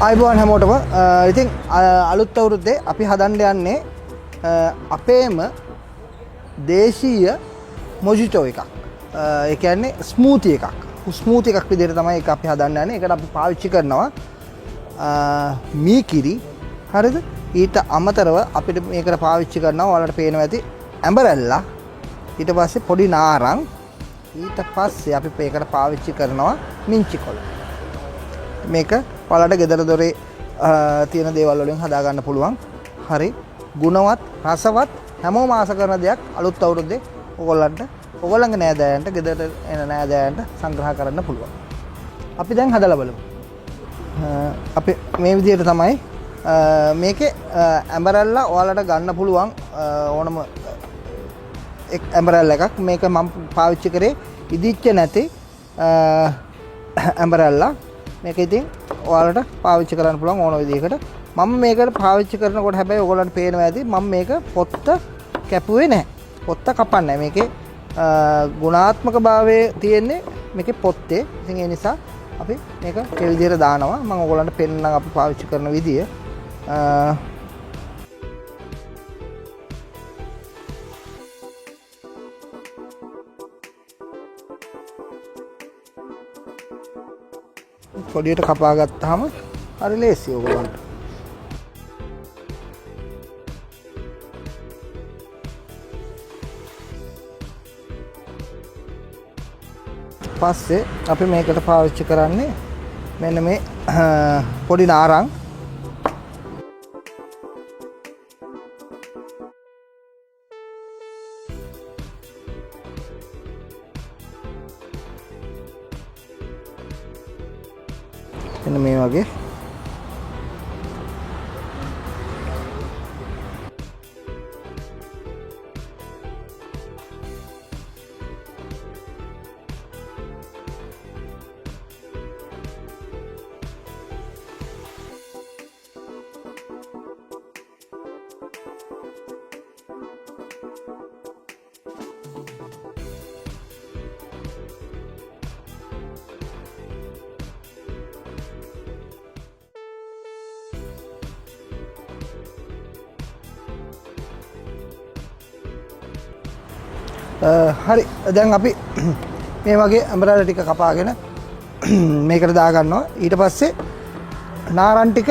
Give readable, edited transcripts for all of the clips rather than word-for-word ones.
ආයිබෝන් හැමෝටම ඉතින් අලුත් අවුරුද්දේ අපි හදන්න යන්නේ අපේම දේශීය මොජිටෝ එකක්. ඒ කියන්නේ ස්මූති එකක්. ස්මූති එකක් විදිහට තමයි ඒක අපි හදන්න යන්නේ. ඒකට අපි පාවිච්චි කරනවා මීකිරි. හරිද? ඊට අමතරව අපිට මේකට පාවිච්චි කරනවා ඔයාලට පේනවා ඇති ඇඹරැල්ලා. ඊට පස්සේ පොඩි නාරං. ඊට පස්සේ අපි මේකට පාවිච්චි කරනවා මිංචි කොළ. මේක ඔයාලට ගෙදර දොරේ තියෙන දේවල් වලින් හදා ගන්න පුළුවන්. හරි ගුණවත් රසවත් හැමෝම ආස කරන දෙයක් අලුත් අවුරුද්දේ ඔයගොල්ලන්ගේ නෑදෑයන්ට ගෙදර එන නෑදෑයන්ට සංග්‍රහ කරන්න පුළුවන්. අපි දැන් හදලා බලමු. අපි මේ විදිහට තමයි මේකේ ඇඹරැල්ලා ඔයාලට ගන්න පුළුවන් ඕනම ඇඹරැල්ල එකක්. මේක මම පාවිච්චි කරේ ඉදිච්ච නැති ඇඹරැල්ලා. මේක ඉතින් ඔයාලට පාවිච්චි කරන්න පුළුවන් ඕන විදිහකට. මම මේකට පාවිච්චි කරනකොට හැබැයි ඔයගොල්ලන්ට පේනවා ඇති මම මේක පොත්ත කැපුවේ නැහැ. පොත්ත කපන්නේ නැහැ. මේකේ ගුණාත්මක භාවයේ තියෙන්නේ මේකේ පොත්තේ. ඉතින් ඒ නිසා අපි මේක ඒ විදිහට දානවා. මම ඔයගොල්ලන්ට පෙන්නනම් අපි පාවිච්චි කරන විදිය. පොඩියට කපා ගත්තාම හරි ලේසියි ඔයගොල්ලන්ට. පස්සේ අපි මේකට පාවිච්චි කරන්නේ මෙන්න මේ පොඩි නාරං. මෙන්න මේ වගේ හරි දැන් අපි මේ වගේ ඇඹරැල්ල ටික කපාගෙන මේකට දා ගන්නවා. ඊට පස්සේ නාරං ටික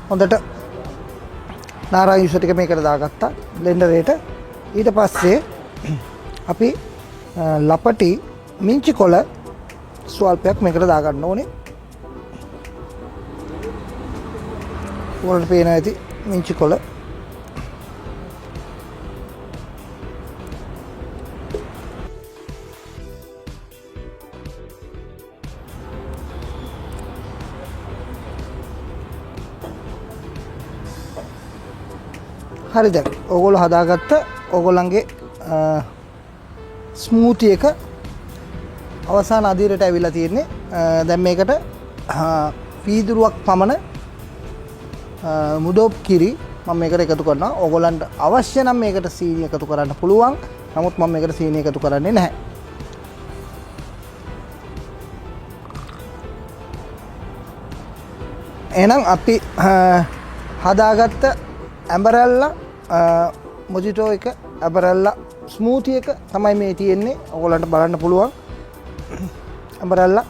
හොඳට නාරං යුෂ ටික මේකට දාගත්තා බ්ලෙන්ඩරේට. ඊට පස්සේ අපි ලපටි මිංචි කොළ ස්වල්පයක් මේකට දා ගන්න ඕනේ. ඔයාලට පේනවා ඇති මිංචි කොළ. හරි දැන් ඕගොල්ලෝ හදාගත්ත ඕගොල්ලන්ගේ ස්මූති එක අවසාන අදියරට ඇවිල්ලා තියෙන්නේ. දැන් මේකට පීදුරුවක් පමණ මුදොප් කිරි මම මේකට එකතු කරනවා. ඕගොල්ලන්ට අවශ්‍ය නම් මේකට සීනි එකතු කරන්න පුළුවන්. නමුත් මම මේකට සීනි එකතු කරන්නේ නැහැ. එහෙනම් අපි හදාගත්ත ඇඹරැල්ලා මොජිටෝ එක ඇඹරැල්ලා ස්මූති එක තමයි මේ තියෙන්නේ. ඔයගොල්ලන්ට බලන්න පුළුවන් ඇඹරැල්ලා.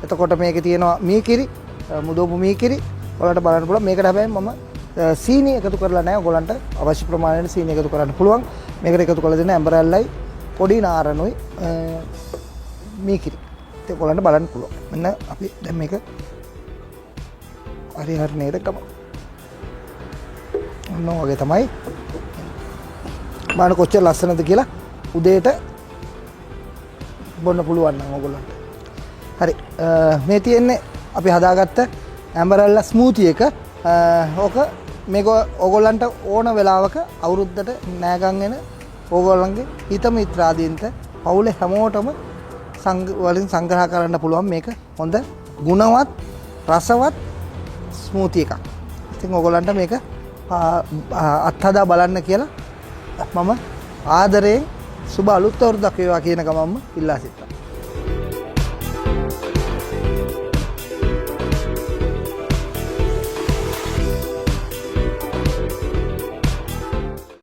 එතකොට මේකේ තියෙනවා මීකිරි මුදෝපු මීකිරි. ඔයාලට බලන්න පුළුවන්. මේකට හැබැයි මම සීනි එකතු කරලා නැහැ. ඔයගොල්ලන්ට අවශ්‍ය ප්‍රමාණයට සීනි එකතු කරන්න පුළුවන්. මේකට එකතු කරලා දෙන ඇඹරැල්ලයි පොඩි නාරණුයි මීකිරි. ඒක ඔයගොල්ලන්ට බලන්න පුළුවන්. මෙන්න අපි දැන් මේක හරි නේද ගම. ඔන්න වගේ තමයි. බලන්න කොච්චර ලස්සනද කියලා උදේට බොන්න පුළුවන් නම් ඔයගොල්ලන්ට. හරි මේ තියෙන්නේ අපි හදාගත්ත ඇඹරැල්ලා ස්මූති එක. ඕක මේක ඔයගොල්ලන්ට ඕන වෙලාවක අවුරුද්දට නෑගන් එන ඔයගොල්ලන්ගේ හිත මිත්‍රාදීන්ට පවුලේ හැමෝටම වලින් සංග්‍රහ කරන්න පුළුවන්. මේක හොඳ ගුණවත් රසවත් ස්මූති එකක්. ඉතින් ඔයගොල්ලන්ට මේක අත්හදා බලන්න කියලා මම ආදරයෙන් සුබ අලුත් අවුරුද්දක් වේවා කියන ගමන්ම ඉල්ලා සිටිනවා.